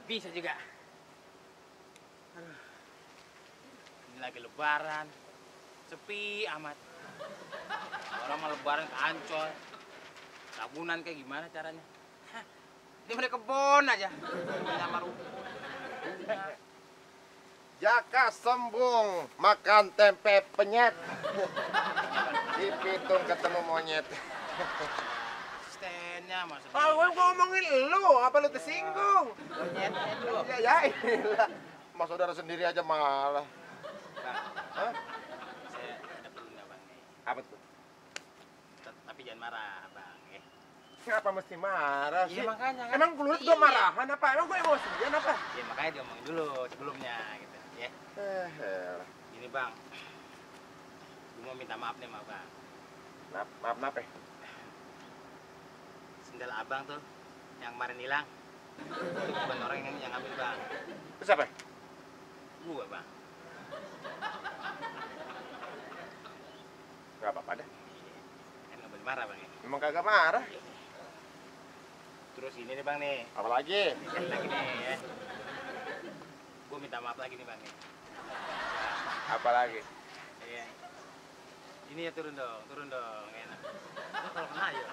Bisa juga. Aduh. Ini lagi lebaran. Sepi amat. Orang mau lebaran ke Ancol. Tabunan kayak gimana caranya? Hah, dia mau ke kebon aja. Nyamar. Jaka sembung makan tempe penyet. Di Pitung ketemu monyet. Stennya masa. Ah, gua ngomongin lu, apa lu tersinggung? Monyet lu. Ya iyalah. Mas saudara sendiri aja malah. Bang, Hah? saya ada perlu nggak bang? Apa tuh? Tapi jangan marah bang. Kenapa mesti marah sih? Iya makanya kan. Emang lu gua marahan apa? Emang gua emosian apa? Ya makanya diomongin dulu sebelumnya gitu ya. Ini bang, gue mau minta maaf nih sama bang. Maaf ya? Sendal abang tuh yang kemarin hilang. Itu bukan orang yang ngambil bang. Terus apa? Gua bang. Gak apa-apa deh. Kan nggak boleh marah bang ya. Memang kagak marah. Terus ini nih bang nih. Apalagi? Ini lagi nih ya. Gue minta maaf lagi nih bang ya. Apalagi? Iya. Ini ya turun dong, enak. Lu kalau kena ya.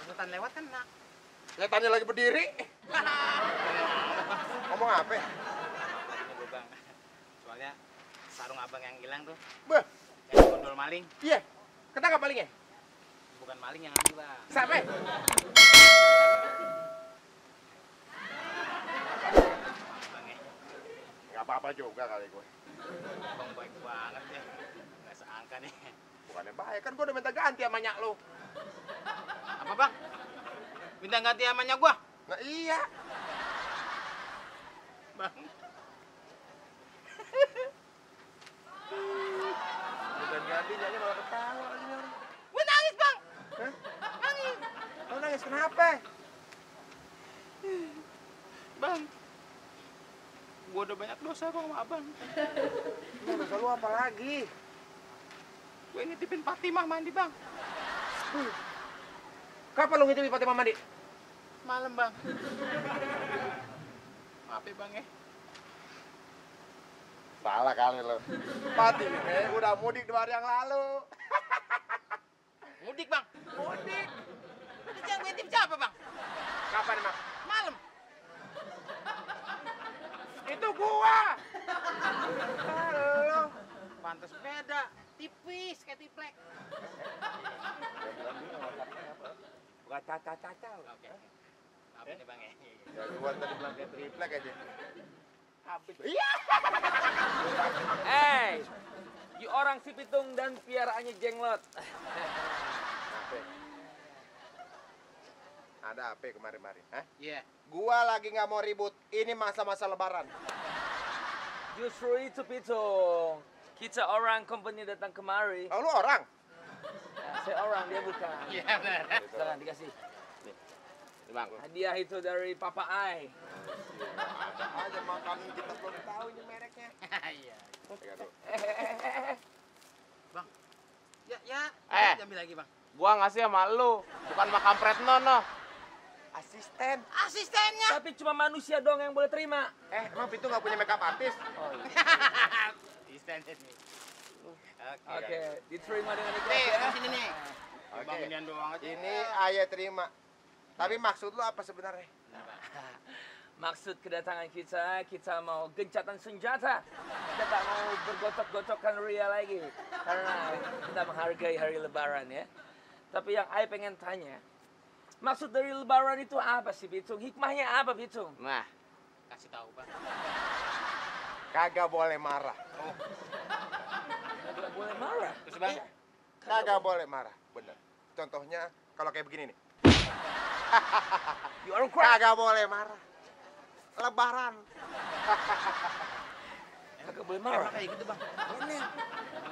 Angkutan lewat kan enak. Setannya lagi berdiri. Ngomong apa? Lagi nih gue bang. Soalnya sarung abang yang hilang tuh. Beh, Yang gondol maling. iya. Ketangkap palingnya? Bukan maling yang ambil bang. Sampai? Bang ya. Gak apa-apa juga kali gue. Bang baik banget ya. Nggak seangka nih. Bukannya baik, kan gue udah minta ganti sama nyak lu. Apa bang? Minta ganti amannya gua? Nah iya. Bang. Bukan ganti, nyaknya malah ketawa lagi nih orang. Gua nangis bang. Hah? Nangis. Lo nangis kenapa? Bang. Gua udah banyak dosa bang sama abang. Lu dosa lu apa lagi? Gue ngitipin Fatimah mandi bang. Kapan lu ngitipin Fatimah mandi? Malam bang. Maaf ya bang ya. Salah kali lo. Pati, udah mudik 2 hari yang lalu. Mudik bang. Mudik? Terus yang ngintip siapa bang? Kapan emang? Malam. Itu gua. Lo. Pantes beda. Tipis kayak tiplek. Bukan caca-caca. Oke. Maaf ya bang ya. Ya gua tadi bilang kayak triplek aja. Habis. Iya. Hey, you orang si Pitung dan piaraannya Jenglot. Apa? Ada apa kemarin-kemarin? Hah? Iya. Gua lagi nggak mau ribut. Ini masa-masa lebaran. Justru itu Pitung. Kita orang company datang kemari. Oh, lu orang? Nah, saya orang, dia bukan. Iya benar. Silakan dikasih. Bang. Hadiah itu dari Papa Ai. Ada aja makanan kita belum tahu ini mereknya. Iya. Lihat tuh. Bang. Ya. Ambil lagi bang. Gua ngasih sama lu, bukan sama kampret nono. Asisten. Asistennya. Tapi cuma manusia dong yang boleh terima. Emang Pitu nggak punya makeup artist? Oh, iya. Asistennya nih. Oke, diterima dengan ikhlas Nih, ya. sini nih. Oke. Bang inian doang aja. Ini ayah terima. Tapi maksud lu apa sebenarnya? Maksud kedatangan kita mau gencatan senjata. Kita tak mau bergotok-gotokkan ria lagi. Karena kita menghargai hari lebaran ya. Tapi yang Ai pengen tanya, maksud dari lebaran itu apa sih, Pitung? Hikmahnya apa, Pitung? Nah, Kasih tahu bang. Kagak boleh marah. Nggak boleh marah. Terus bang. Kagak boleh marah, bener. Contohnya kalau kayak begini nih. You are crack. Kagak boleh marah. Lebaran. Kagak boleh marah. Kayak gitu bang. Ini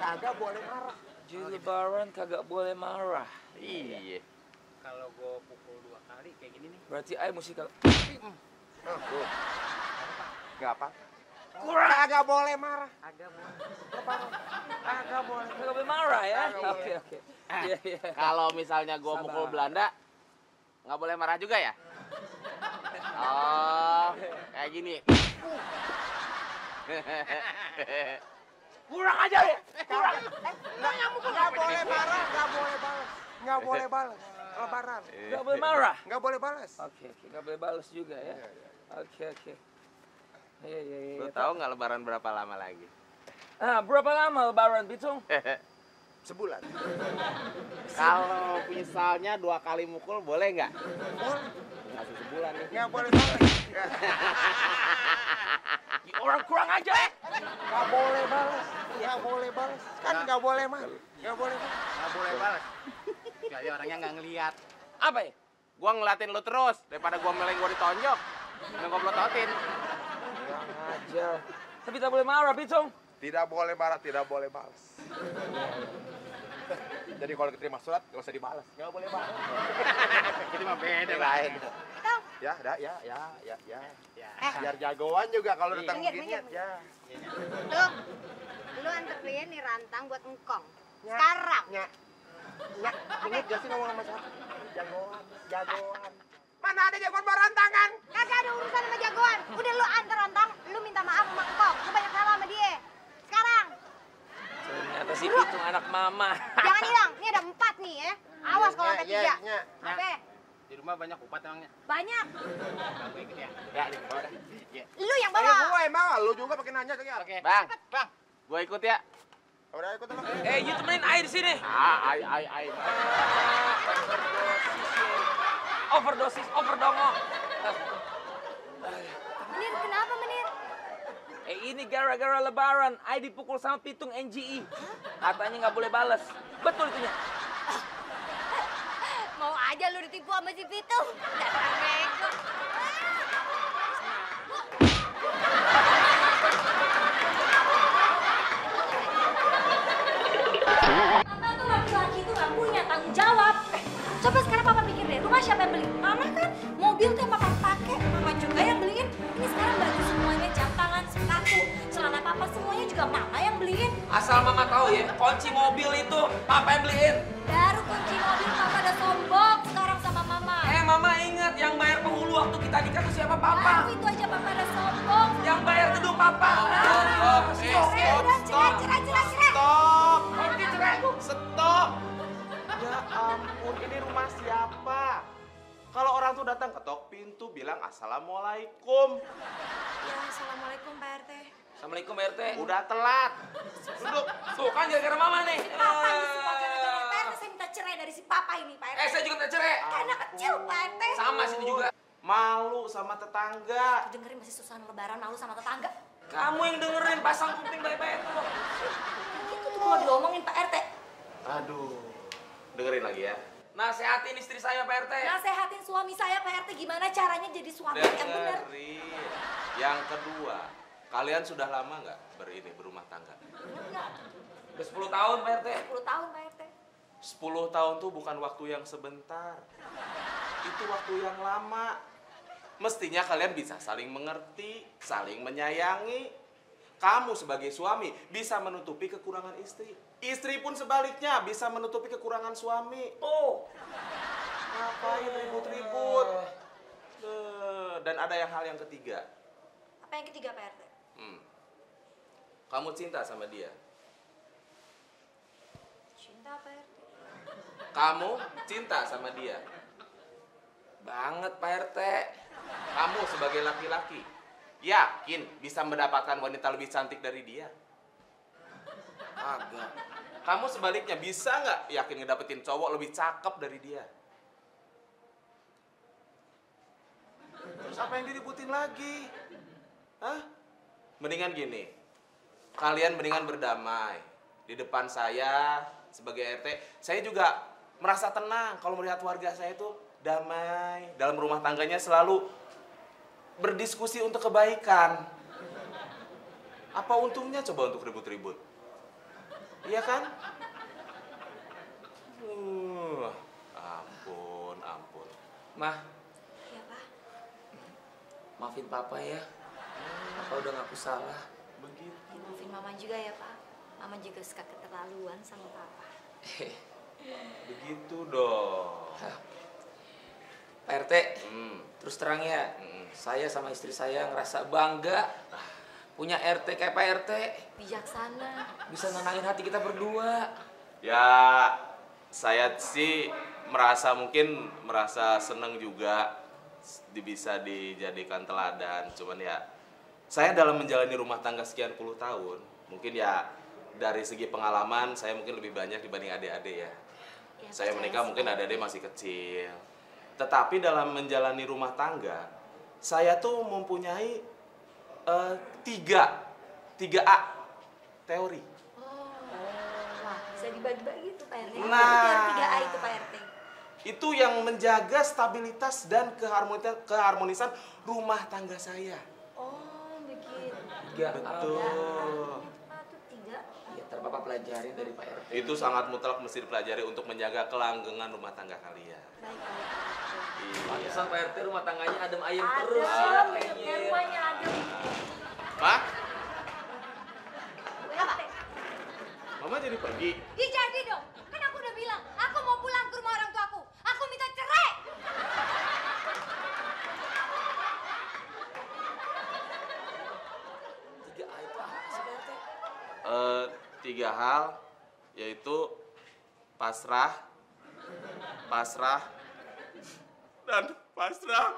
kagak boleh marah. Di lebaran kagak boleh marah. iya. Kalau gue pukul 2 kali kayak gini nih. Berarti Ai mesti kalau Oh, tuh. Gak apa. Kagak boleh marah. Agak boleh. Lebaran. Kagak boleh. kagak boleh marah ya. Kagak boleh. Oke. Iya, iya. Kalau misalnya gua Sabar. mukul Belanda, nggak boleh marah juga ya? Oh, kayak gini. Kurang aja ya. Kurang. Nggak boleh marah, nggak boleh balas. Nggak boleh balas. Lebaran. Nggak boleh marah. Nggak boleh balas. Oke, nggak boleh balas juga ya. Oke. Iya. Lu tahu nggak lebaran berapa lama lagi? Berapa lama lebaran, Bitung? Sebulan. Kalau misalnya 2 kali mukul boleh nggak? Boleh. Masih sebulan nih. Nggak boleh balas. Orang kurang aja. Nggak boleh balas. Nggak boleh balas. Kan nggak boleh marah. Nggak boleh balas. Nggak boleh balas. Kecuali orangnya nggak ngelihat. Apa ya? Gua ngeliatin lu terus daripada gua meleng gua ditonjok. Yang gua pelototin. Kurang ajar. Tapi tak boleh marah, Bitung. Tidak boleh marah, tidak boleh balas. Jadi kalau diterima surat, nggak usah dibalas. Nggak boleh balas. Itu mah beda Lain. lah. Ya. Biar jagoan juga kalau datang Minggir, begini. minggir. Ya. Lu antar klien nih rantang buat engkong. Ya. Sekarang. Nyak. Ingat gak sih ngomong sama siapa? Jagoan. Mana ada jagoan berantangan? Kagak ada urusan sama jagoan. Udah lu antar rantang, lu minta maaf sama engkong. Lu banyak salah sama dia. Sekarang. Ternyata si Bitung anak mama. Jangan hilang. Ini ada 4 nih ya. Awas kalau sampai 3. Nyak. Oke. Di rumah banyak kupat emangnya. Banyak. Kamu ikut ya. Ya, di bawah dah. Lu yang Ayo bawa. gue emang, lu juga pakai nanya ke Oke. Bang, Bang. gua ikut ya. Udah ikut sama. You temenin air di sini. Ai. Overdosis, overdongo. Menir, kenapa Menir? Ini gara-gara lebaran, Ai dipukul sama Pitung NGI. Katanya nggak boleh balas. Betul itunya. Mau aja lu ditipu sama si Pitung. Dasar bego. Papa tuh laki-laki tuh gak punya tanggung jawab. Coba sekarang papa pikir deh, rumah siapa yang beli? Mama kan, mobil tuh yang papa pakai, mama juga yang beliin. Ini sekarang baju semuanya, jam tangan, sepatu, celana papa semuanya juga mama yang beliin. Asal mama tahu ya, kunci mobil itu papa yang beliin. Baru kunci mobil papa udah sombong sekarang sama mama. Mama ingat yang bayar penghulu waktu kita nikah tuh siapa Baru papa? itu aja papa udah sombong. Yang bayar gedung papa. Udah cerai. Stop. Oke, cerai. Stop. Ya ampun, ini rumah siapa? Kalau orang tuh datang ketok pintu bilang assalamualaikum. Ya, assalamualaikum Pak RT. Assalamualaikum RT. Udah telat. Duduk. Tuh kan gara-gara mama nih. Papa ini semua gara-gara Pak RT, saya minta cerai dari si papa ini Pak RT. Saya juga minta cerai. Karena kecil Pak RT. Sama sini juga. Malu sama tetangga. Dengerin masih susahan lebaran malu sama tetangga. Kamu yang dengerin pasang kuping baik-baik tuh. Itu tuh kalau diomongin Pak RT. Aduh. Dengerin lagi ya. Nasehatin istri saya Pak RT. Nasehatin suami saya Pak RT gimana caranya jadi suami yang benar. Dengerin. Yang kedua, kalian sudah lama nggak berumah tangga? Enggak. Udah 10 tahun Pak RT. 10 tahun Pak RT. 10 tahun tuh bukan waktu yang sebentar. Itu waktu yang lama. Mestinya kalian bisa saling mengerti, saling menyayangi. Kamu sebagai suami bisa menutupi kekurangan istri. Istri pun sebaliknya bisa menutupi kekurangan suami. Oh. Ngapain ribut-ribut? Dan ada hal yang ketiga. Apa yang ketiga Pak RT? Kamu cinta sama dia. Cinta Pak RT. Kamu cinta sama dia. Banget Pak RT. Kamu sebagai laki-laki yakin bisa mendapatkan wanita lebih cantik dari dia? Agak. Kamu sebaliknya bisa nggak yakin ngedapetin cowok lebih cakep dari dia? Terus apa yang diributin lagi? Hah? Mendingan gini, kalian mendingan berdamai. Di depan saya sebagai RT, saya juga merasa tenang kalau melihat warga saya itu damai. Dalam rumah tangganya selalu berdiskusi untuk kebaikan. Apa untungnya coba untuk ribut-ribut? Iya kan? Ampun. Mah, Iya Pak. maafin papa ya. Papa udah ngaku salah. Begitu. Ya, maafin Mama juga ya Pak. Mama juga suka keterlaluan sama Papa. Begitu dong. Pak RT, terus terus terang ya, saya sama istri saya ngerasa bangga punya RT kayak Pak RT. Bijaksana. Bisa nenangin hati kita berdua. Ya, saya sih mungkin merasa seneng juga bisa dijadikan teladan. Cuman ya, saya dalam menjalani rumah tangga sekian puluh tahun, mungkin ya dari segi pengalaman saya mungkin lebih banyak dibanding adik-adik ya. Saya menikah mungkin adik-adik masih kecil. Tetapi dalam menjalani rumah tangga, saya tuh mempunyai 3A teori. Wah, bisa dibagi-bagi tuh Pak RT. Nah. Apa 3A itu Pak RT? Itu yang menjaga stabilitas dan keharmonisan rumah tangga saya. Oh, begitu. 3A. Betul. Apa tuh 3? Ya, ntar Bapak pelajarin dari Pak RT. Itu sangat mutlak mesti dipelajari untuk menjaga kelanggengan rumah tangga kalian. Baik, baik. Pantesan Pak RT rumah tangganya adem ayem Adem, terus. ya, rumahnya adem. Pak, Apa? Mama jadi pergi. Ya jadi dong. Kan aku udah bilang, aku mau pulang ke rumah orang tuaku. Aku minta cerai. 3A itu apa sih Pak RT? 3 hal, yaitu pasrah, dan pasrah.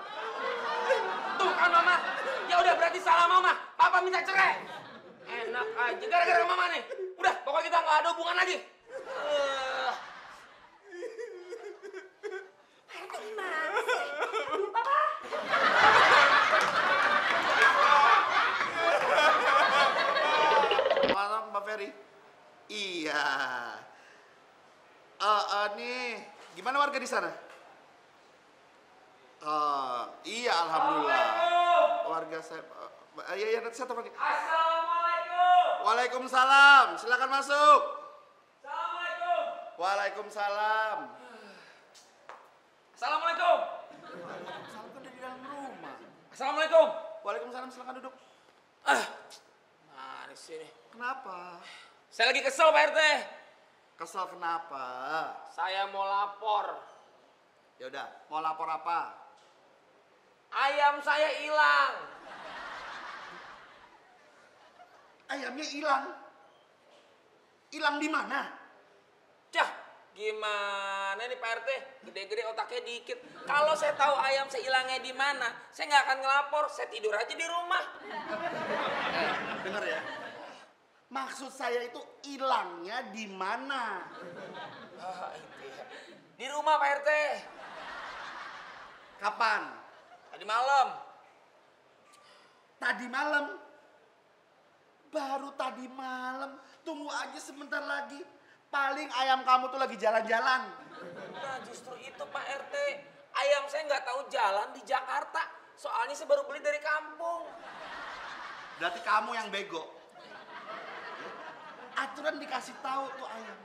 Tuh kan Mama, ya udah berarti salah Mama. Papa minta cerai. Enak aja, gara-gara Mama nih. Udah, pokoknya kita nggak ada hubungan lagi. Gimana sih? Aduh, Papa. Malam Pak Ferry. Iya. Nih, gimana warga di sana? Iya, alhamdulillah. Warga saya. Iya, nanti saya telepon. Assalamualaikum. Waalaikumsalam. Silakan masuk. Assalamualaikum. Waalaikumsalam. Assalamualaikum. Waalaikumsalam kan di dalam rumah. Assalamualaikum. Waalaikumsalam, silakan duduk. Mana sih ini? Kenapa? Saya lagi kesel Pak RT. Kesel kenapa? Saya mau lapor. Ya udah, mau lapor apa? Ayam saya hilang. Ayamnya hilang. Hilang di mana? Cah, gimana nih Pak RT? Gede-gede otaknya dikit. Kalau saya tahu ayam saya hilangnya di mana, saya nggak akan ngelapor. Saya tidur aja di rumah. Dengar ya. Maksud saya itu hilangnya di mana? Itu ya. Di rumah Pak RT. Kapan? Tadi malam. Tadi malam. Baru tadi malam. Tunggu aja sebentar lagi. Paling ayam kamu tuh lagi jalan-jalan. Nah justru itu Pak RT. Ayam saya nggak tahu jalan di Jakarta. Soalnya saya baru beli dari kampung. Berarti kamu yang bego. Aturan dikasih tahu tuh ayam.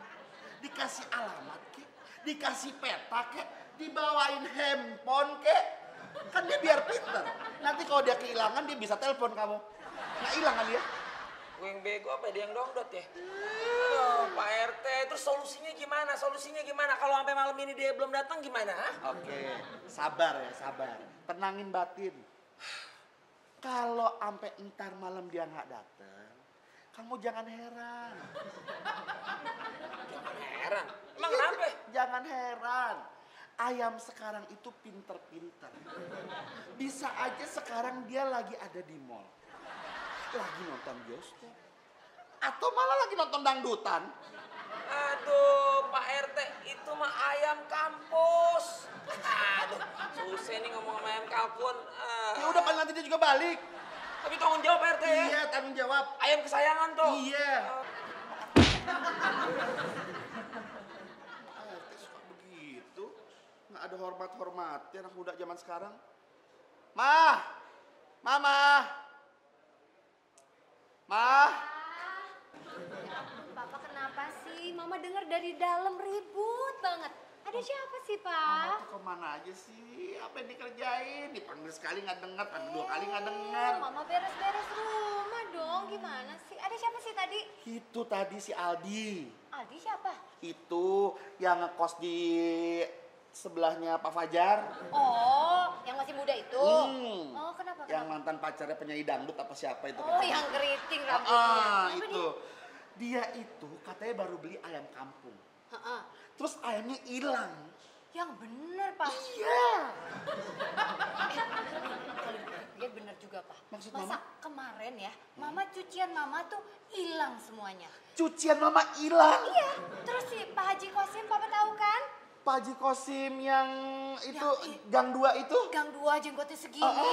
Dikasih alamat kek. Dikasih peta kek. Dibawain handphone kek. Kan dia biar pinter. Nanti kalau dia kehilangan dia bisa telepon kamu. Nggak hilang kan dia? Gue yang bego apa dia yang dongdot ya? Aduh Pak RT, terus solusinya gimana? Solusinya gimana? Kalau sampai malam ini dia belum datang gimana? Oke, sabar ya, sabar. Tenangin batin. Kalau sampai entar malam dia nggak datang, kamu jangan heran. Heran. Emang kenapa? Jangan heran. Ayam sekarang itu pinter-pinter. Bisa aja sekarang dia lagi ada di mall. Lagi nonton bioskop. Atau malah lagi nonton dangdutan. Aduh Pak RT, itu mah ayam kampus. Aduh, susah nih ngomong sama ayam kalkun. Ya udah paling nanti dia juga balik. Tapi tanggung jawab Pak RT ya. Iya, tanggung jawab. Ayam kesayangan tuh. Iya. RT suka begitu. Nggak ada hormat-hormatnya anak muda zaman sekarang. Mah! Mama! Mah! Ya ampun, Papa kenapa sih? Mama dengar dari dalam ribut banget. Ada siapa sih, Mama Pak? tuh kemana aja sih? Apa yang dikerjain? Dipanggil sekali nggak dengar, panggil 2 kali nggak dengar. Mama beres-beres rumah dong. Gimana sih? Ada siapa sih tadi? Itu tadi si Aldi. Aldi siapa? Itu yang ngekos di sebelahnya Pak Fajar. Oh, yang masih muda itu. Oh, kenapa? Yang mantan pacarnya penyanyi dangdut apa siapa itu? Oh, yang keriting rambutnya. Kenapa Itu. Dia itu katanya baru beli ayam kampung. Heeh. Terus ayamnya hilang. Yang bener, Pak. Iya. Dia bener juga, Pak. Maksud Masa Mama? kemarin ya, Mama cucian Mama tuh hilang semuanya. Cucian Mama hilang. Iya, terus si Pak Haji Kosim, Papa tahu kan? Pak Haji Kosim yang itu Yang gang 2 itu. Gang 2 jenggotnya segini,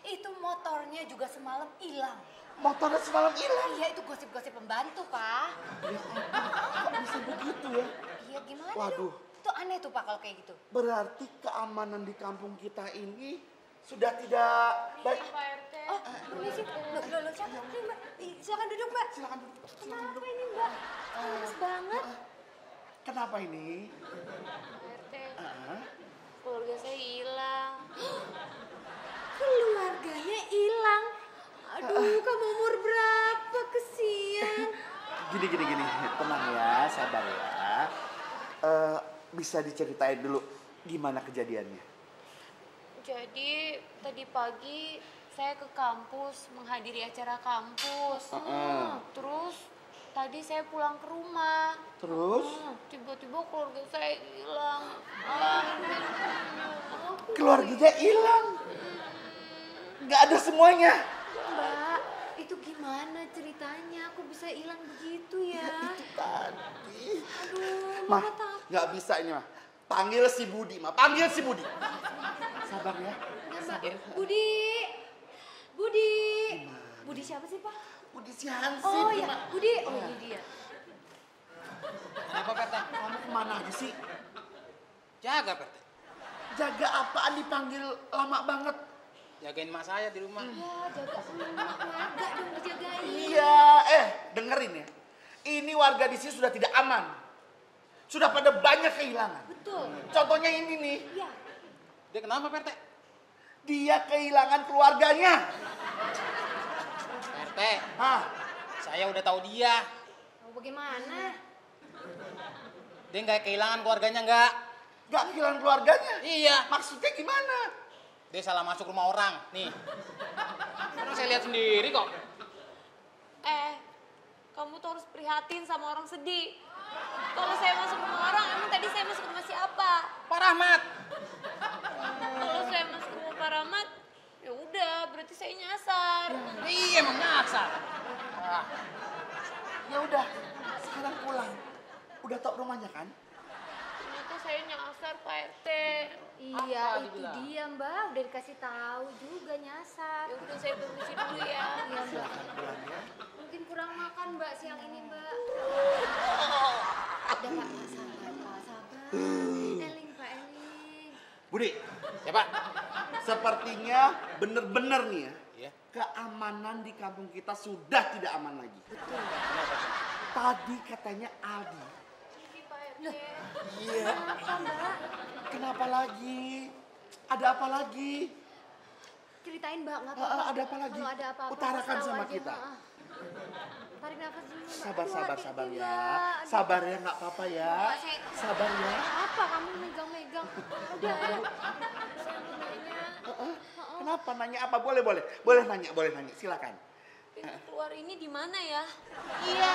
itu motornya juga semalam hilang. Motornya semalam hilang. Iya, itu gosip-gosip pembantu, Pak. Ya ampun, kok bisa begitu ya? Iya, gimana Waduh. dong? Itu aneh tuh, Pak, kalau kayak gitu. Berarti keamanan di kampung kita ini sudah tidak baik. Pak RT. Oh, permisi. Loh, siapa? Ini, Mbak. Silakan duduk, Mbak. Silakan duduk. Kenapa ini, Mbak? Panas banget. Kenapa ini? Pak RT, Ah, keluarga saya hilang. Keluarganya hilang. Aduh, kamu umur berapa? Kesian. Gini. Tenang ya, sabar ya. Bisa diceritain dulu gimana kejadiannya? Jadi tadi pagi saya ke kampus menghadiri acara kampus. Terus tadi saya pulang ke rumah. Terus? Tiba-tiba keluarga saya hilang. Keluarganya hilang. Nggak ada semuanya. Mbak, itu gimana ceritanya? Aku bisa hilang begitu ya? Itu tadi. Aduh, Mah, Mama takut. nggak bisa ini mah. Panggil si Budi, mah. Panggil si Budi. Sabar ya. Budi. Budi siapa sih, Pak? Budi si Hansip. Oh ya, Mak. Budi. Oh, ini dia. Kenapa Pak RT? Kamu kemana aja sih? Jaga Pak RT. Jaga apaan dipanggil lama banget? Jagain mas saya di rumah. Ya, jaga warga dong dijagain. Iya, dengerin ya. Ini warga di sini sudah tidak aman. Sudah pada banyak kehilangan. Betul. Contohnya ini nih. Iya. Dia kenapa Pak RT? Dia kehilangan keluarganya. Pak RT, Hah? saya udah tahu dia. Mau bagaimana? Dia nggak kehilangan keluarganya nggak. Gak kehilangan keluarganya? Iya. Maksudnya gimana? Dia salah masuk rumah orang. Nih. Orang saya lihat sendiri kok. Kamu tuh harus prihatin sama orang sedih. Kalau saya masuk rumah orang, emang tadi saya masuk rumah siapa? Pak Rahmat. Kalau saya masuk rumah Pak Rahmat, ya udah, berarti saya nyasar. Iya emang nyasar. Ah, Ya udah, sekarang pulang. Udah tau rumahnya kan? Ternyata saya nyasar, Pak RT. Iya, Apa itu dibilang? dia, Mbak. Udah dikasih tahu juga nyasar. Ya udah, saya permisi dulu ya. Iya, Mbak. Silakan pulang ya. Mungkin kurang makan, Mbak, siang ini, Mbak. Udah, Pak. Sabar, Pak. Sabar. Eling, Pak, Eling. Budi, ya Pak. sepertinya bener-bener nih ya. Iya. Keamanan di kampung kita sudah tidak aman lagi. Betul. Tadi katanya Aldi. Ini Pak RT. Iya. Kenapa, Mbak? Kenapa lagi? Ada apa lagi? Ceritain, Mbak. Nggak apa-apa. Ada apa lagi? Kalau ada apa-apa, Utarakan kasih tahu sama aja, kita. Mbak. Tarik nafas dulu, Mbak. Sabar, Aduh, sabar, hati-hati, sabar Mbak. ya. Aduh. Sabar ya, nggak apa-apa ya. Mbak, saya- Sabar ya. Apa kamu megang-megang? Udah, ya. Saya mau nanya, Kenapa nanya apa? Boleh nanya. Silakan. pintu keluar ini di mana ya? Iya.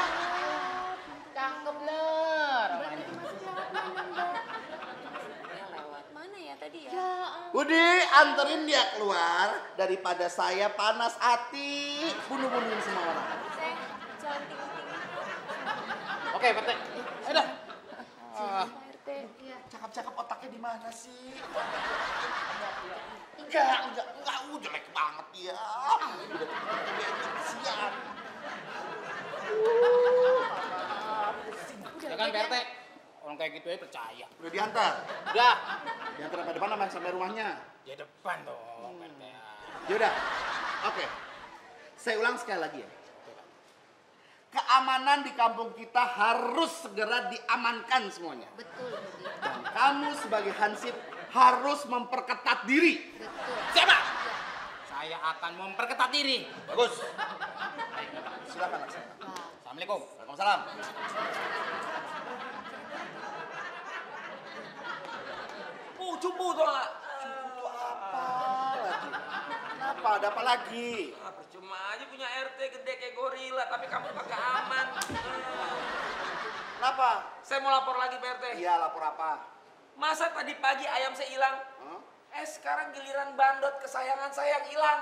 Cakep bener. Mbak, tadi masuk lewat mana, Mbak? Ya lewat mana ya tadi ya? Ya ampun. Budi, anterin dia keluar daripada saya panas hati bunuh-bunuhin semua orang. Saya jalan tinggi-tinggi. Oke Pak RT. Ayo dah. Pak RT. Iya. Cakep-cakep otaknya di mana sih? Enggak, jelek banget ya. Udah kasihan. Ya kan Pak RT. Orang kayak gitu aja percaya. Udah diantar. Udah. Diantar sampai depan sama sampai rumahnya. Di depan dong Pak RT. Yaudah, oke. Saya ulang sekali lagi ya. Keamanan di kampung kita harus segera diamankan semuanya. Betul, Budi. Dan kamu sebagai Hansip harus memperketat diri. Betul. Siapa? Saya akan memperketat diri. Bagus. Silakan laksanakan. Pak. Assalamualaikum. Waalaikumsalam. Oh, cupu tuh. Itu apa? Apa? Ada apa lagi? Ah, percuma aja punya RT gede kayak gorila, tapi kamu kagak aman. Kenapa? Saya mau lapor lagi Pak RT. Iya, lapor apa? Masa tadi pagi ayam saya hilang? Hah? Sekarang giliran bandot kesayangan saya yang hilang.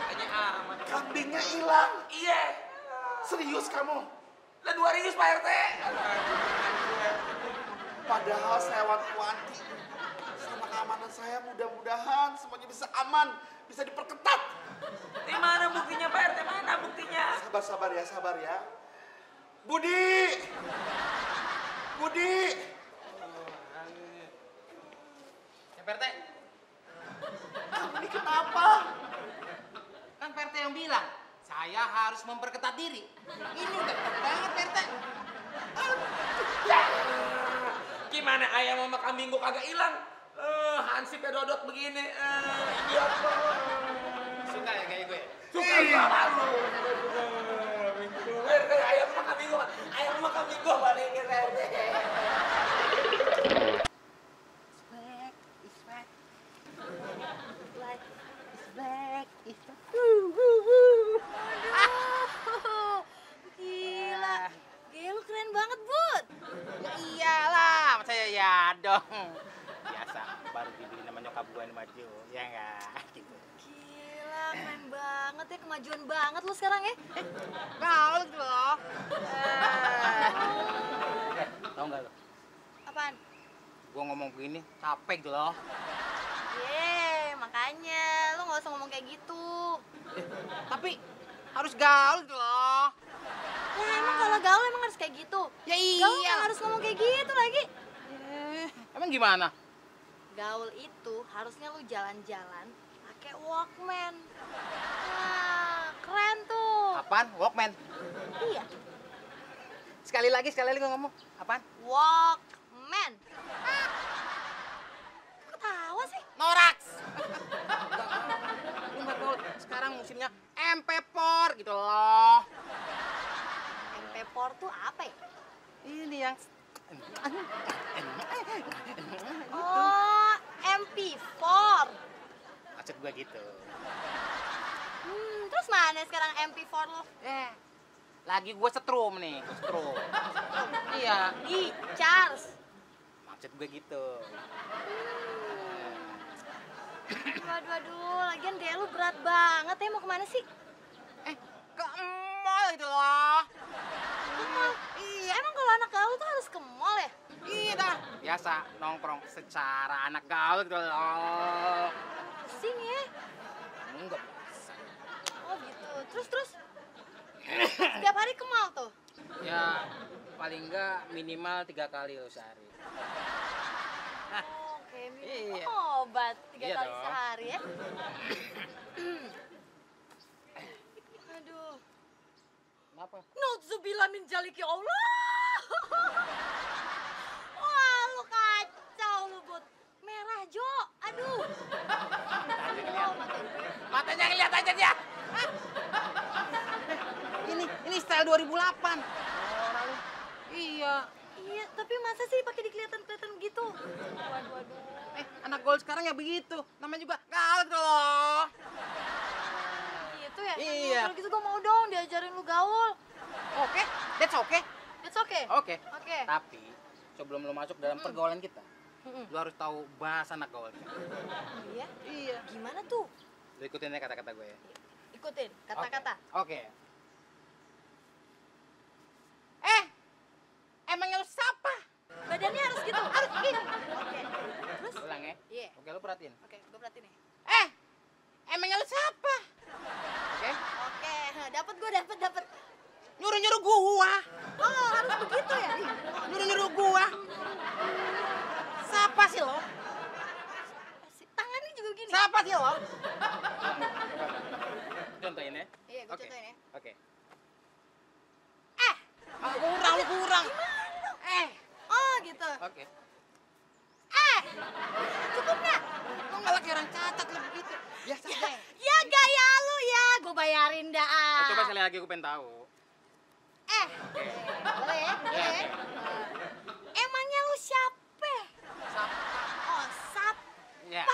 Kayaknya aman. Kambingnya hilang. Iya. Serius kamu? Lah 200 Pak RT. Padahal saya wanti-wanti sama keamanan saya, mudah-mudahan semuanya bisa aman, bisa diperketat. Di mana buktinya Pak RT? Mana buktinya? Sabar ya. Budi! Budi! Ya Pak RT, Kamu ini kenapa? kan Pak RT yang bilang saya harus memperketat diri. Ini udah ketat banget Pak RT. Gimana ayam sama kambing gua kagak hilang? Hansip dodot begini. Idiot. Suka ya kayak gue? Suka banget lu. Ayam sama kambing gua balikin RT. Aduh, gila. Gila, lu keren banget, Bud. Ya iyalah, saya ya dong. Biasa, baru dibeli nama nyokap gue yang maju, ya enggak? Gitu. Gila, keren banget ya. Kemajuan banget lu sekarang ya. Gaul gitu loh. Tau nggak lo? Apaan? Gue ngomong begini, capek gitu loh. Makanya lu nggak usah ngomong kayak gitu. Tapi harus gaul gitu loh. Ya emang kalau gaul emang harus kayak gitu. Ya Gaul iya. nggak harus ngomong kayak gitu lagi. Emang gimana? Gaul itu harusnya lu jalan-jalan pakai Walkman. Nah, keren tuh. Apaan? Walkman? Iya, Sekali lagi gue ngomong. Apaan? Walkman. Kok ketawa sih? Noraks. Lu nggak tahu, sekarang musimnya MP4 gitu loh. MP4 tuh apa ya? Ini yang Oh, MP4. maksud gue gitu. Terus mana sekarang MP4 lo? Lagi gue setrum nih, setrum. Iya, Di charge. maksud gue gitu. Aduh, lagian gaya lu berat banget ya. Mau kemana sih? Ke mall gitu loh. Ke mall? Iya. Emang kalau anak gaul tuh harus ke mall ya? Iya dah. Biasa nongkrong secara anak gaul gitu loh. Pusing ya. Enggak biasa. Oh gitu. Terus? Setiap hari ke mall tuh? Ya paling enggak minimal 3 kali loh sehari. Oke, minum Iya. obat 3 Iya kali dong. sehari ya. Aduh. Kenapa? Nauzubillah min zalik ya Allah. Wah, lu kacau lu, Bud. Merah, Jo. Aduh. Matanya ngeliat aja dia. Ini style 2008. Orang lu. Iya. Iya, tapi masa sih pakai dikelihatan-kelihatan gitu? Waduh. Anak gaul sekarang ya begitu. Namanya juga gaul gitu loh. Gitu ya? Iya. Kalau gitu gue mau dong diajarin lu gaul. Oke, that's okay. It's okay? Oke. Oke. Tapi sebelum lo masuk dalam pergaulan kita, lo harus tahu bahasa anak gaul. Iya? Iya. Gimana tuh? Lo ikutin ya kata-kata gue ya. Ikutin kata-kata. Oke. Emangnya lo siapa? Badannya harus gitu? Harus gitu. Oke. Terus? Ulang ya. Iya. Oke, lo perhatiin. Oke, gue perhatiin nih. Emangnya lo siapa? Oke. Oke, dapet gue, dapet. Nyuruh-nyuruh gua. Oh, harus begitu ya? Nyuruh-nyuruh gua. Siapa sih lo? Tangannya juga gini. Siapa sih lo? Contohin ya. Iya, gue contohin ya. Oke. Kurang. Oh, gitu. Oke. Cukup nggak? Lo malah kayak orang cacat lo begitu. Biasa aja. Ya gaya lu ya, gue bayarin dah. Coba sekali lagi gue pengen tahu. Boleh ya? Boleh ya? Emangnya lu siapa? Siapa? Oh, sap. Ya.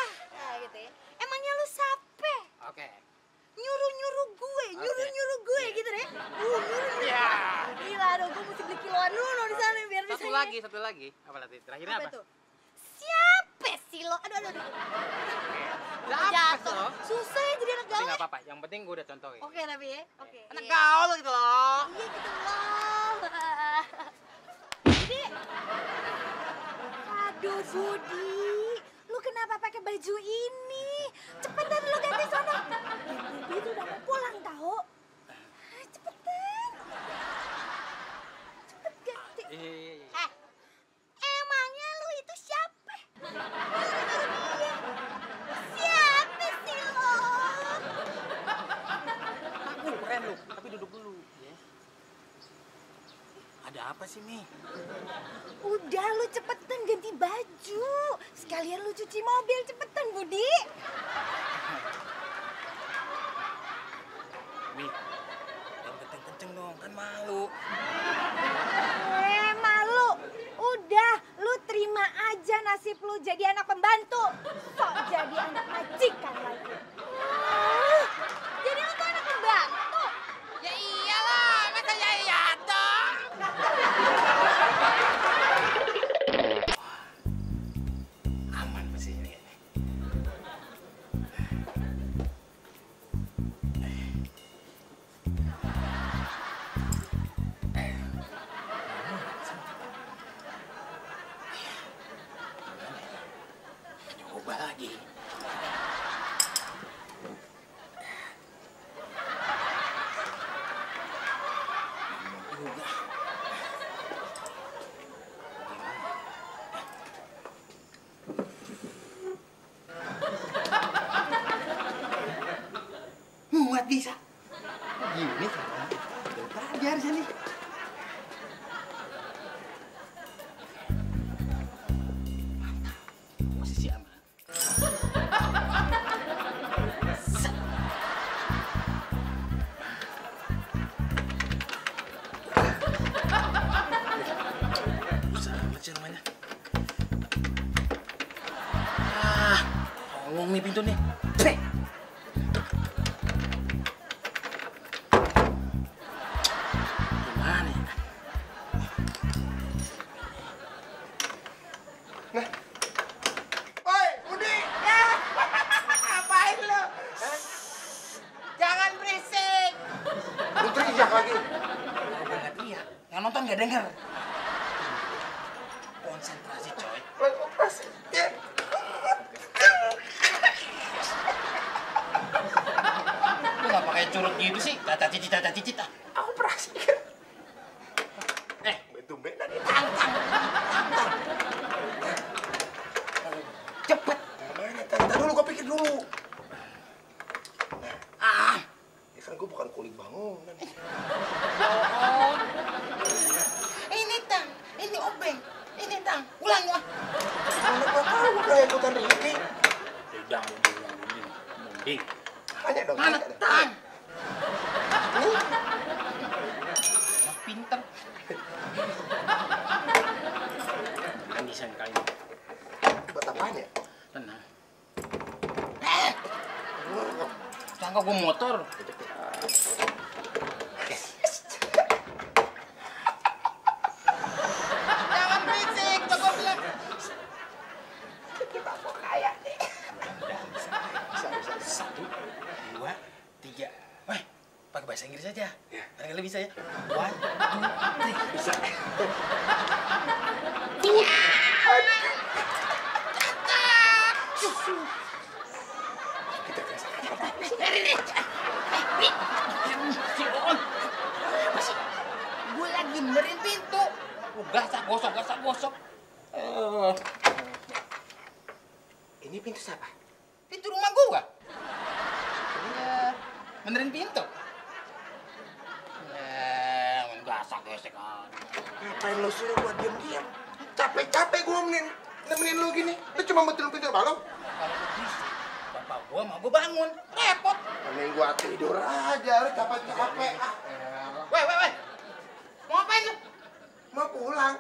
Gitu ya. Emangnya lu siapa? satu lagi. Apa lagi? Terakhirnya apa? tuh? Siapa sih lo? Aduh. Udah apa sih lo? Susah ya jadi anak Tapi gaul. nggak apa-apa. Yang penting gue udah contohin. Oke tapi ya. Oke. Anak iya. gaul gitu loh. Iya gitu loh. Budi. Aduh Budi, lu kenapa pakai baju ini? Cepetan lu ganti sono. Budi itu udah mau pulang tahu. Cepetan. Cepet ganti. Iya. Emangnya lu itu siapa? Siapa sih lo? Aku keren lu, tapi duduk dulu. Ya. Ada apa sih, Mi? Udah lu cepetan ganti baju. Sekalian lu cuci mobil cepetan Budi. Mi, jangan kenceng-kenceng dong, kan malu. Malu. Udah lu terima aja nasib lu jadi anak pembantu. Sok jadi anak majikan lagi. Jadi lu tuh anak pembantu. Ya iyalah, masa ya iya dong. Aman pasti ini. Coba lagi. Juga. Muat bisa. Gini caranya. Belajar sini. Posisi aman. Susah amat sih namanya. Tolong nih pintu nih. Bre. Gimana ya? Woi, Budi. Ngapain lo? Jangan berisik. Lu teriak lagi. Kalau gue nggak teriak, yang nonton nggak denger. Konsentrasi coy. Lagi operasi. Ya. Lu nggak pakai curut gitu sih? Tata cicit ah. Aku operasi. Tumben-tumbenan ya. Cepet. Mana? Tante dulu, gua pikir dulu. Ya kan gua bukan kuli bangunan. Ini tang, ini obeng, ini tang. Ulang ya. Mana gua tahu gua kayak ikutan Riki. Udah munding. Tanya dong, Mana tanya dong. tang? Anak pinter. Kan bisa kali ini. Buat apaan ya? Tenang. Sangka gue motor. Jangan berisik, gue bilang. Kita mau kaya nih. Bisa. 1, 2, 3. Weh, pakai bahasa Inggris aja. Barangkali bisa ya. 1, 2, 3. Bisa. Kita kasih. Gue lagi benerin pintu. Gasak gosok. Ini pintu siapa? Pintu rumah gua. Iya, benerin pintu. Gasak gesek kan. Ngapain lo suruh gua diam-diam? Capek-capek gua nemenin lu gini. Lu cuma betul pintu rumah lo? Kalau berisik, bapak gua mau gua bangun. Repot. Nemenin gua tidur aja, lu capek-capek. Weh. Mau ngapain lu? Mau pulang.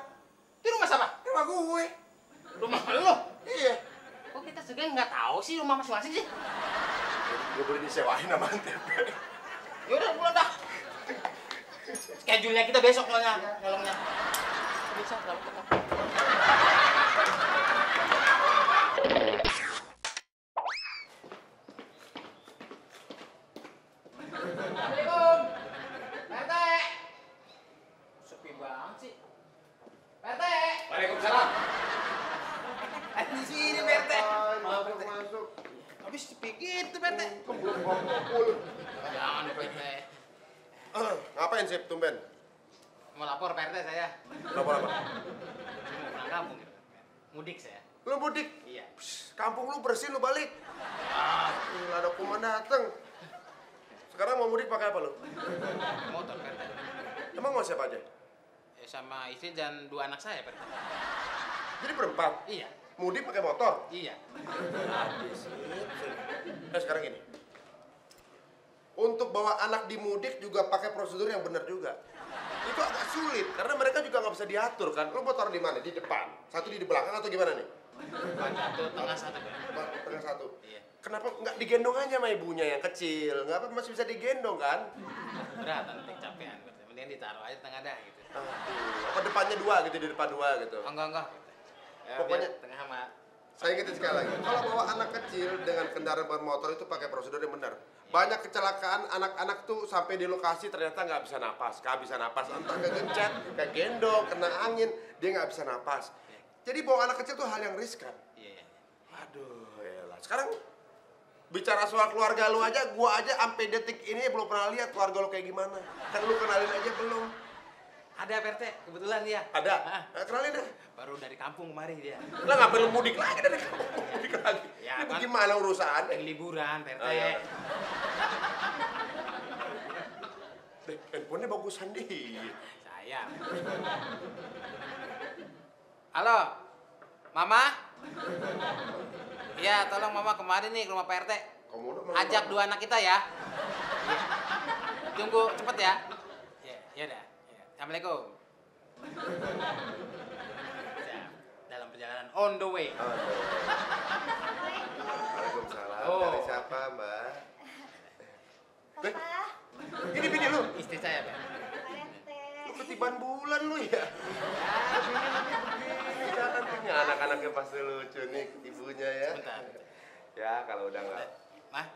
Di rumah siapa? Rumah gue. Rumah lu. Iya. Kok kita segala nggak tahu sih rumah masing-masing sih? Gue boleh disewain sama Antep. Yaudah, pulang dah. Schedule-nya kita besok nyolongnya. bisa, selamat ketemu. Assalamualaikum. PT. Sepi banget sih. PT. Waalaikumsalam. Di sini PT. Masuk. Habis sepi gitu PT. Belum kumpul. Jangan PT. Ngapain sih tumben? Mau lapor PT saya. Lapor apa? Saya mau pulang kampung gitu. Mudik saya. Lu mudik? Iya. Kampung lu bersih lu balik. Gila ada kuman dateng. Sekarang mau mudik pakai apa lu? Motor PT. Emang mau siapa aja? Sama istri dan 2 anak saya PT. Jadi berempat? Iya. Mudik pakai motor? Iya. Sekarang gini. Untuk bawa anak di mudik juga pakai prosedur yang benar juga. Itu agak sulit karena mereka juga nggak bisa diatur kan. Lu mau taruh di mana? Di depan? Satu di belakang atau gimana nih? Depan satu, tengah satu PT. Tengah satu. Iya. Kenapa nggak digendong aja sama ibunya yang kecil? Nggak apa masih bisa digendong kan? Berat nanti capean PT. Mending ditaruh aja tengah dah gitu. Apa depannya 2 gitu, di depan 2 gitu. Oh, enggak. Ya, Pokoknya- biar tengah sama. Saya ingetin sekali lagi, kalau bawa anak kecil dengan kendaraan bermotor itu pakai prosedur yang benar. Banyak kecelakaan anak-anak tuh sampai di lokasi ternyata nggak bisa napas, kehabisan napas, entah kegencet, kegendong, kena angin, dia nggak bisa napas. Jadi bawa anak kecil tuh hal yang riskan. Iya. Aduh, elah. Sekarang bicara soal keluarga lu aja, gua aja sampai detik ini belum pernah lihat keluarga lu kayak gimana. Kan lu kenalin aja belum? Ada PT, kebetulan dia. Ada? Ah, Kenalin deh. baru dari kampung kemarin dia. Lah nggak perlu mudik lagi dari kamu, mudik lagi. Ya, Ini kan. bagaimana urusannya? Lagi liburan, PT. Oh, iya. Handphonenya bagusan deh. Saya. Halo, Mama? Iya, tolong Mama kemarin nih ke rumah Pak RT. Kamu udah mau Ajak apa? 2 anak kita ya. Iya. Tunggu cepet ya. Iya, ya udah. Ya. Assalamualaikum. Ya, dalam perjalanan on the way. Waalaikumsalam. Oh. Dari siapa, Mbak? Papa, Ini bini lu. Istri saya, Pak. Parete. Lu ketiban bulan lu ya. Ini anak-anaknya pasti lucu nih ibunya ya. Sebentar. Ya kalau udah nggak. Mah,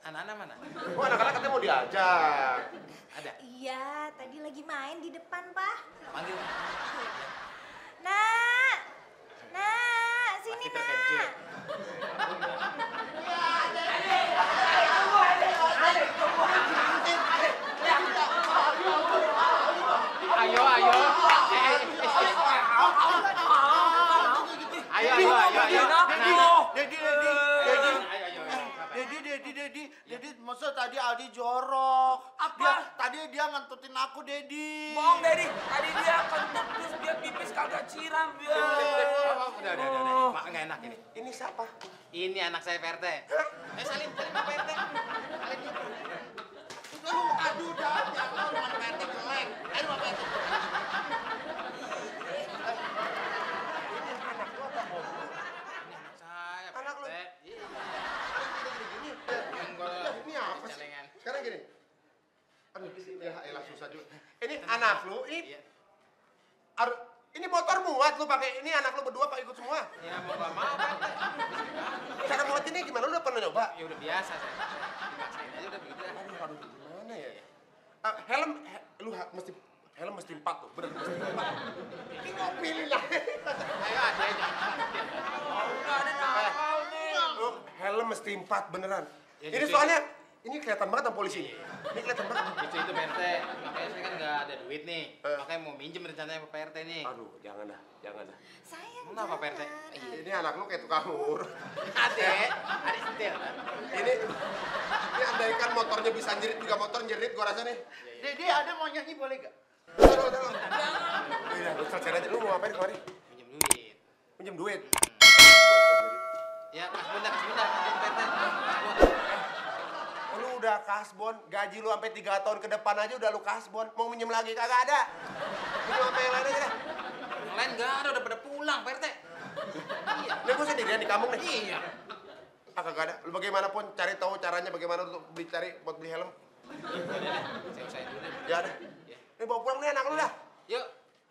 anak-anak mana? Oh anak-anak katanya mau diajak. Ada. Iya, tadi lagi main di depan, Pak. Panggil. Nak, sini Pasti terkejut. nak. Ayo. Ayo. Dedi, masa tadi Aldi jorok? Apa? Tadi dia ngentutin aku, Dedi. Bohong, Dedi. Tadi dia kentut terus dia pipis kagak siram dia. Udah. Mak nggak enak ini. Ini siapa? Ini anak saya Pak RT. Salim Pak RT. Salim. Lu aduh dah, aku rumah Pak RT jelek. Ayo rumah Pak RT. Saya Pak Anak lu. RT. Iya. Gini. Enggak. Ini apa sih? Celengan. Sekarang gini. Aduh, ya elah susah juga. Ini anak lu, Iya. ini motor muat lu pakai ini anak lu berdua pakai ikut semua. Ya mau nggak mau Pak RT. Cara muat ini gimana? Lu udah pernah nyoba? Ya udah biasa saya. Dipaksain aja udah begitu. Aduh, gimana ya? Helm mesti 4 tuh, bener mesti 4. Ini mau pilih lah. Ayo ada jangan. Enggak ada nakal nih. Lu helm mesti 4 beneran. Ya, Ini justru soalnya ini kelihatan banget sama polisi. Ini kelihatan banget. Itu Pak RT. Makanya saya kan nggak ada duit nih. Makanya mau minjem rencananya Pak RT nih. Aduh, jangan dah. Sayang, Kenapa, Pak RT? jangan. Ini anak lu kayak tukang urut. Adek setir. Ini andaikan motornya bisa jerit juga motor jerit gua rasa nih. Dede ada mau nyanyi boleh gak? Udah. Udah, lu selesai aja. Lu mau ngapain kemarin? Minjem duit. Pinjam duit. Ya, sebentar. Pak RT. Lu udah kasbon, gaji lu sampai 3 tahun ke depan aja udah lu kasbon. Mau minjem lagi kagak ada. Minjem apa yang lain aja dah. Yang lain nggak ada, udah pada pulang Pak RT. Iya. Ini gua sendirian di kampung nih. Iya. Kagak ada. Lu bagaimanapun cari tahu caranya bagaimana untuk buat beli helm. Udah deh, saya usahain dulu deh. Ya ada. Ya. Ini bawa pulang nih anak lu dah. Yuk.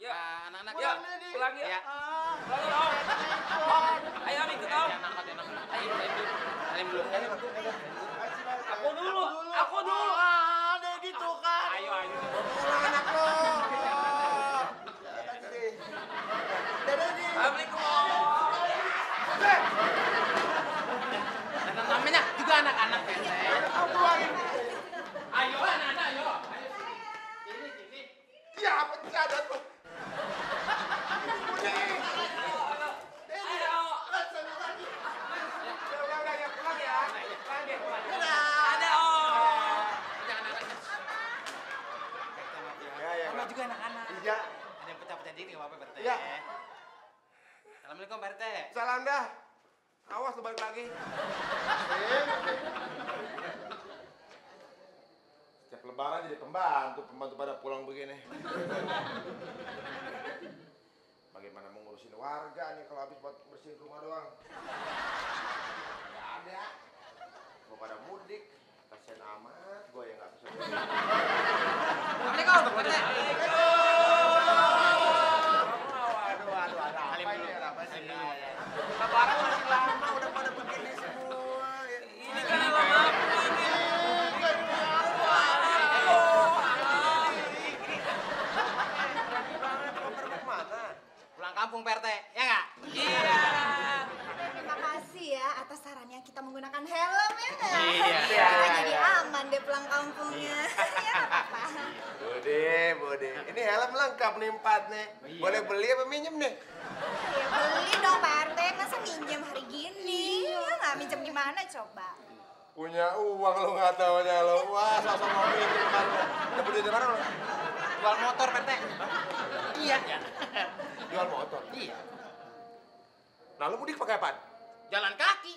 Ya. Anak-anak Ya, pulang ya. Ya. Pulang ya, Om. Ayo, Om, ikut Om. Yang angkat. Ayo, salim dulu. Aku dulu. Aku dulu. Ada gitu kan. Ayo. Pulang anak lo. Dadah nih. Assalamualaikum, Om. Dan namanya juga anak-anak Pak RT. Ayo anak-anak, ayo. Sini. Ya, pecah dah tuh. Ada, Om. Sama juga anak-anak. Iya. Ada yang pecah-pecah dikit nggak apa-apa Pak RT. Iya. Assalamualaikum Pak RT. Salam dah. Awas lu balik lagi. Setiap lebaran jadi pembantu pada pulang begini. Bagaimana mau ngurusin warga nih kalau habis buat bersihin rumah doang? Nggak ada. Mau pada mudik, kasihan amat. Gue yang nggak bisa. Assalamualaikum Pak RT. Aduh, ada Salim apa dulu. ini? Ada apa sih? Salim dulu. Lebaran masih lama, udah pada begini semua. Ini kan abang aku ini. Pulang kampung Pak RT, ya nggak? Iya. Terima kasih ya atas sarannya kita menggunakan helm ya nggak? Iya. Sekarang jadi aman deh pulang kampungnya. Ya nggak apa-apa. Bude. Ini helm lengkap nih 4 nih. Iya. Boleh beli apa minjem nih? Ya beli dong Pak RT, masa minjem hari gini? Ya nggak minjem gimana coba? Punya uang lo nggak taunya lo. Wah, sosok mau minjem kan lo. Dapat duit dari mana lo? Jual motor Pak RT. Iya. Jual motor. Iya. Nah, lo mudik pakai apaan? Jalan kaki.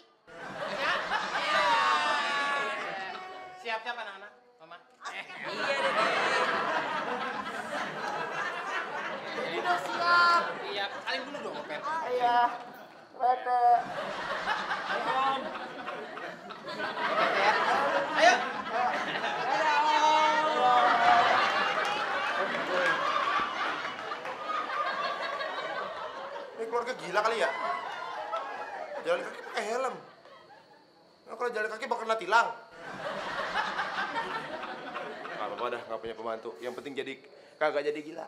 Ya. Iya. Siap-siap anak-anak, Mama. Iya deh. Udah siap. Iya, salim dulu dong, Pak RT. Iya. Rete. Om. Pak RT ya. Ayo. Ini keluarga gila kali ya? Jalan kaki pakai helm. Nah, kalau jalan kaki bakal kena tilang. Gak apa-apa dah, gak punya pembantu. Yang penting kagak jadi gila.